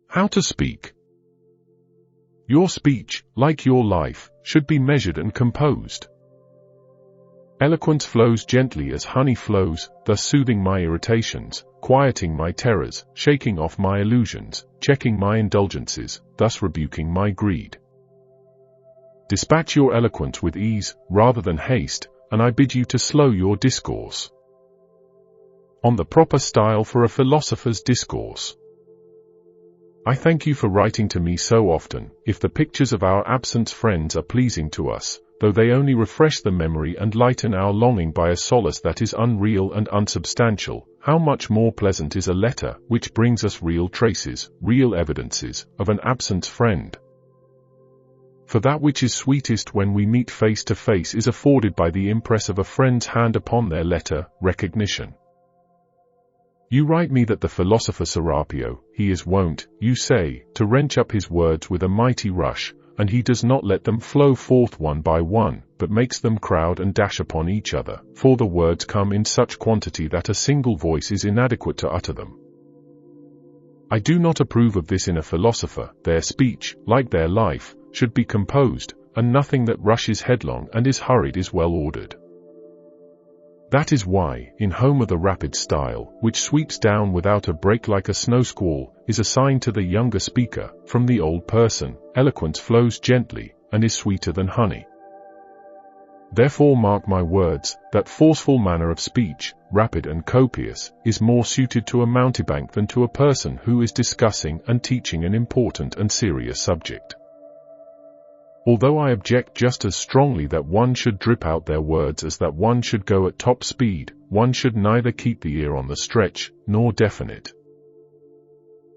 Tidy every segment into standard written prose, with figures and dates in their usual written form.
How to speak. Your speech, like your life, should be measured and composed. Eloquence flows gently as honey flows, thus soothing my irritations, quieting my terrors, shaking off my illusions, checking my indulgences, thus rebuking my greed. Dispatch your eloquence with ease, rather than haste, and I bid you to slow your discourse. On the proper style for a philosopher's discourse. I thank you for writing to me so often. If the pictures of our absent friends are pleasing to us, though they only refresh the memory and lighten our longing by a solace that is unreal and unsubstantial, how much more pleasant is a letter which brings us real traces, real evidences, of an absent friend. For that which is sweetest when we meet face to face is afforded by the impress of a friend's hand upon their letter, recognition. You write me that the philosopher Serapio, he is wont, you say, to wrench up his words with a mighty rush, and he does not let them flow forth one by one, but makes them crowd and dash upon each other, for the words come in such quantity that a single voice is inadequate to utter them. I do not approve of this in a philosopher. Their speech, like their life, should be composed, and nothing that rushes headlong and is hurried is well ordered. That is why, in Homer, the rapid style, which sweeps down without a break like a snow squall, is assigned to the younger speaker. From the old person, eloquence flows gently, and is sweeter than honey. Therefore mark my words, that forceful manner of speech, rapid and copious, is more suited to a mountebank than to a person who is discussing and teaching an important and serious subject. Although I object just as strongly that one should drip out their words as that one should go at top speed, one should neither keep the ear on the stretch, nor deafen it.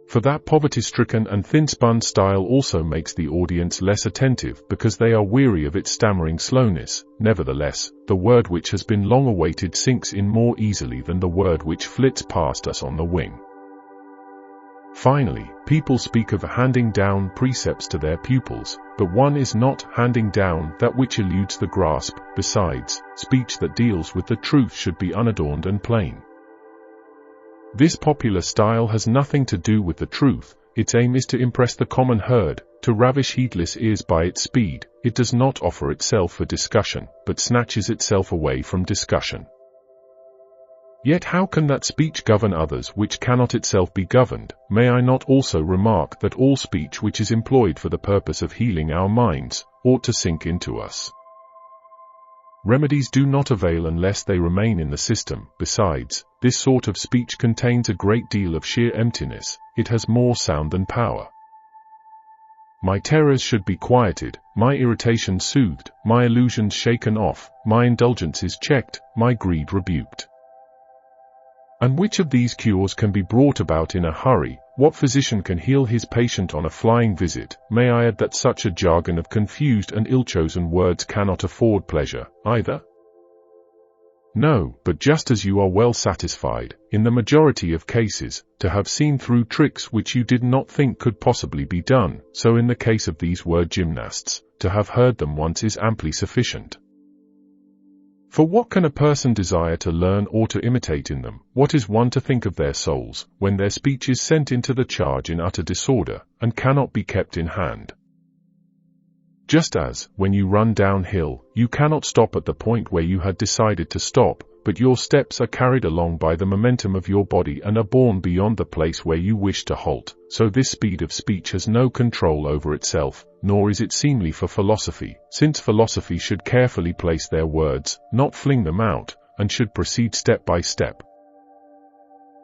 For that poverty-stricken and thin-spun style also makes the audience less attentive because they are weary of its stammering slowness. Nevertheless, the word which has been long awaited sinks in more easily than the word which flits past us on the wing. Finally, people speak of handing down precepts to their pupils, but one is not handing down that which eludes the grasp. Besides, speech that deals with the truth should be unadorned and plain. This popular style has nothing to do with the truth. Its aim is to impress the common herd, to ravish heedless ears by its speed. It does not offer itself for discussion, but snatches itself away from discussion. Yet how can that speech govern others which cannot itself be governed? May I not also remark that all speech which is employed for the purpose of healing our minds, ought to sink into us? Remedies do not avail unless they remain in the system. Besides, this sort of speech contains a great deal of sheer emptiness. It has more sound than power. My terrors should be quieted, my irritations soothed, my illusions shaken off, my indulgences checked, my greed rebuked. And which of these cures can be brought about in a hurry? What physician can heal his patient on a flying visit? May I add that such a jargon of confused and ill-chosen words cannot afford pleasure, either? No, but just as you are well satisfied, in the majority of cases, to have seen through tricks which you did not think could possibly be done, so in the case of these word gymnasts, to have heard them once is amply sufficient. For what can a person desire to learn or to imitate in them? What is one to think of their souls, when their speech is sent into the charge in utter disorder, and cannot be kept in hand? Just as, when you run downhill, you cannot stop at the point where you had decided to stop, but your steps are carried along by the momentum of your body and are borne beyond the place where you wish to halt, so this speed of speech has no control over itself, nor is it seemly for philosophy, since philosophy should carefully place their words, not fling them out, and should proceed step by step.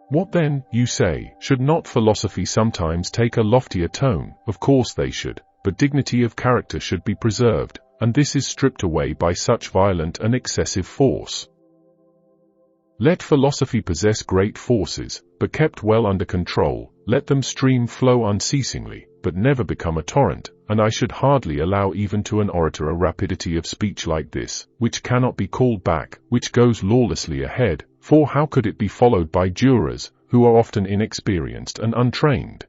What then, you say, should not philosophy sometimes take a loftier tone? Of course they should, but dignity of character should be preserved, and this is stripped away by such violent and excessive force. Let philosophy possess great forces, but kept well under control. Let them flow unceasingly, but never become a torrent, and I should hardly allow even to an orator a rapidity of speech like this, which cannot be called back, which goes lawlessly ahead, for how could it be followed by jurors, who are often inexperienced and untrained?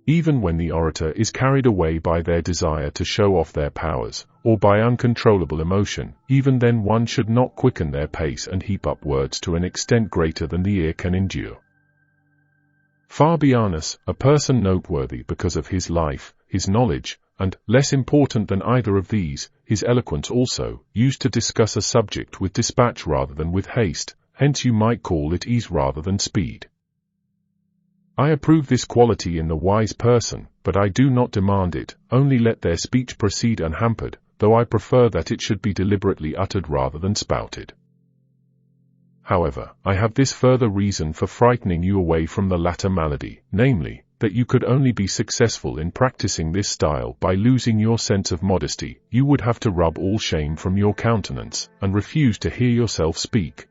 Even when the orator is carried away by their desire to show off their powers, or by uncontrollable emotion, even then one should not quicken their pace and heap up words to an extent greater than the ear can endure. Fabianus, a person noteworthy because of his life, his knowledge, and, less important than either of these, his eloquence also, used to discuss a subject with dispatch rather than with haste, hence you might call it ease rather than speed. I approve this quality in the wise person, but I do not demand it, only let their speech proceed unhampered, though I prefer that it should be deliberately uttered rather than spouted. However, I have this further reason for frightening you away from the latter malady, namely, that you could only be successful in practicing this style by losing your sense of modesty. You would have to rub all shame from your countenance, and refuse to hear yourself speak.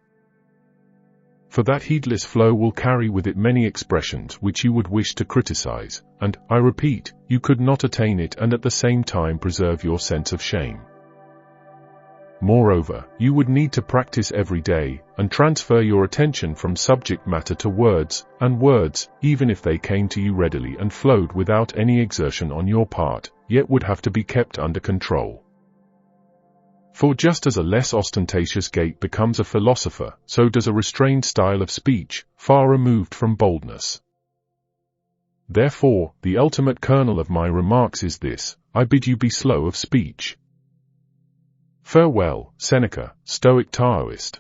For that heedless flow will carry with it many expressions which you would wish to criticize, and, I repeat, you could not attain it and at the same time preserve your sense of shame. Moreover, you would need to practice every day, and transfer your attention from subject matter to words, and words, even if they came to you readily and flowed without any exertion on your part, yet would have to be kept under control. For just as a less ostentatious gait becomes a philosopher, so does a restrained style of speech, far removed from boldness. Therefore, the ultimate kernel of my remarks is this: I bid you be slow of speech. Farewell, Seneca, Stoic Taoist.